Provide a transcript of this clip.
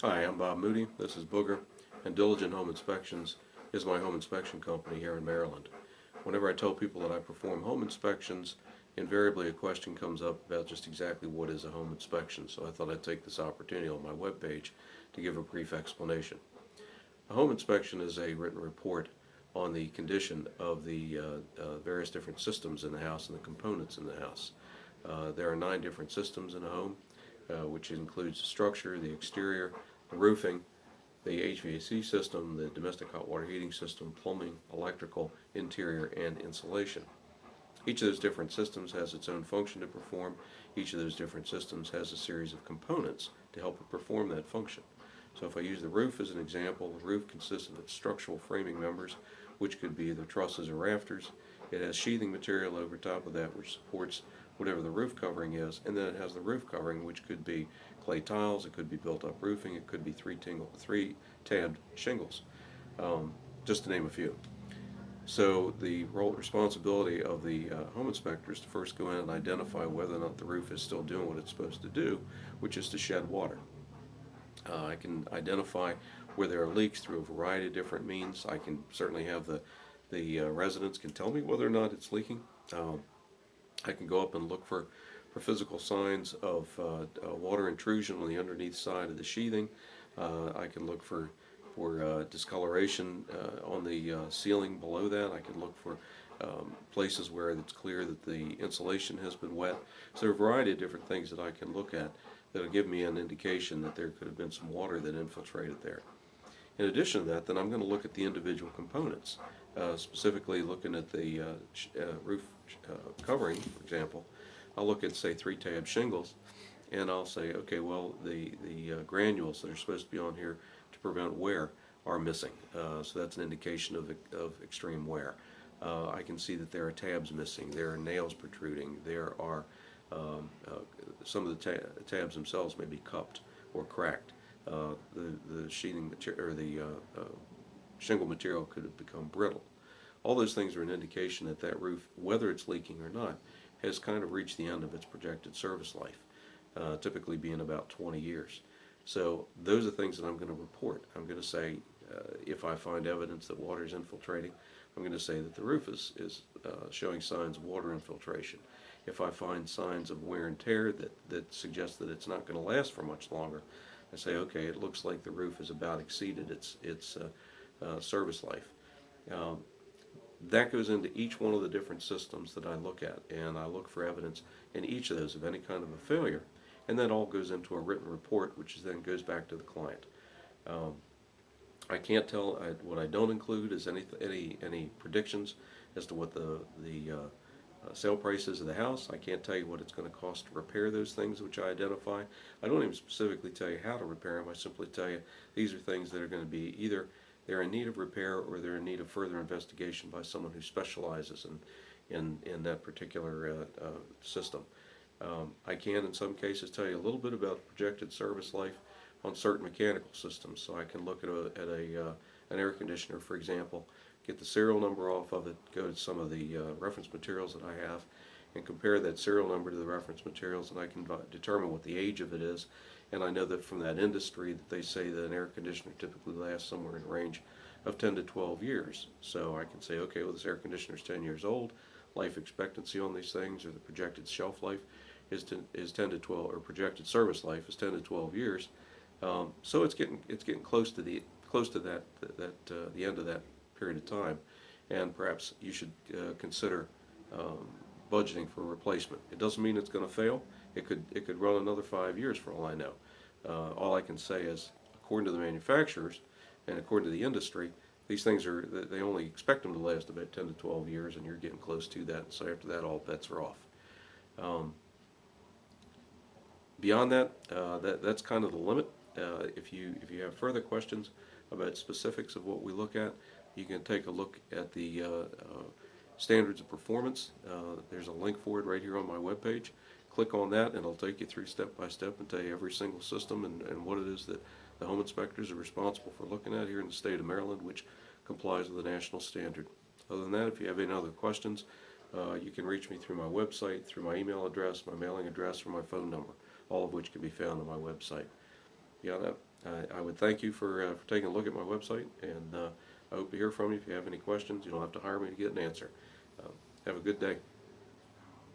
Hi, I'm Bob Moody. This is Booger, and Diligent Home Inspections is my home inspection company here in Maryland. Whenever I tell people that I perform home inspections, invariably a question comes up about just exactly what is a home inspection, so I thought I'd take this opportunity on my webpage to give a brief explanation. A home inspection is a written report on the condition of the various different systems in the house and the components in the house. There are 9 different systems in a home, which includes the structure, the exterior, the roofing, the HVAC system, the domestic hot water heating system, plumbing, electrical, interior, and insulation. Each of those different systems has its own function to perform. Each of those different systems has a series of components to help it perform that function. So if I use the roof as an example, the roof consists of its structural framing members, which could be either trusses or rafters. It has sheathing material over top of that which supports whatever the roof covering is, and then it has the roof covering, which could be clay tiles, it could be built-up roofing, it could be three-tabbed shingles, just to name a few. So the responsibility of the home inspector is to first go in and identify whether or not the roof is still doing what it's supposed to do, which is to shed water. I can identify where there are leaks through a variety of different means. I can certainly have the residents can tell me whether or not it's leaking. I can go up and look for physical signs of water intrusion on the underneath side of the sheathing. I can look for discoloration on the ceiling below that. I can look for places where it's clear that the insulation has been wet. So there are a variety of different things that I can look at that will give me an indication that there could have been some water that infiltrated there. In addition to that, then I'm going to look at the individual components, specifically looking at the roof covering, for example. I'll look at, say, 3-tab shingles, and I'll say, okay, well, the granules that are supposed to be on here to prevent wear are missing. So that's an indication of extreme wear. I can see that there are tabs missing, there are nails protruding, there are some of the tabs themselves may be cupped or cracked. The sheathing material or the shingle material could have become brittle. All those things are an indication that that roof, whether it's leaking or not, has kind of reached the end of its projected service life, typically being about 20 years. So those are things that I'm going to report. I'm going to say, if I find evidence that water is infiltrating, I'm going to say that the roof is showing signs of water infiltration. If I find signs of wear and tear that suggest that it's not going to last for much longer, I say, okay, it looks like the roof has about exceeded its service life. That goes into each one of the different systems that I look at, and I look for evidence in each of those of any kind of a failure, and that all goes into a written report, which then goes back to the client. I can't tell. What I don't include is any predictions as to what the sale price is of the house. I can't tell you what it's going to cost to repair those things which I identify. I don't even specifically tell you how to repair them. I simply tell you these are things that are going to be either they're in need of repair or they're in need of further investigation by someone who specializes in that particular system. I can, in some cases, tell you a little bit about projected service life on certain mechanical systems. So I can look at an air conditioner, for example, get the serial number off of it, go to some of the reference materials that I have, and compare that serial number to the reference materials, and I can determine what the age of it is. And I know that from that industry that they say that an air conditioner typically lasts somewhere in the range of 10 to 12 years. So I can say, okay, well, this air conditioner is 10 years old. Life expectancy on these things, or the projected shelf life, is 10 to 12, or projected service life is 10 to 12 years. So it's getting close to the end of that period of time, and perhaps you should consider budgeting for a replacement. It doesn't mean it's going to fail. It could run another 5 years for all I know. All I can say is, according to the manufacturers and according to the industry, these things they only expect them to last about 10 to 12 years, and you're getting close to that. So after that, all bets are off. Beyond that, that's kind of the limit. If you have further questions about specifics of what we look at, you can take a look at the standards of performance. There's a link for it right here on my webpage. Click on that, and it'll take you through step by step and tell you every single system and what it is that the home inspectors are responsible for looking at here in the state of Maryland, which complies with the national standard. Other than that, if you have any other questions, you can reach me through my website, through my email address, my mailing address, or my phone number, all of which can be found on my website. Beyond that, I would thank you for taking a look at my website, and I hope to hear from you if you have any questions. You don't have to hire me to get an answer. Have a good day.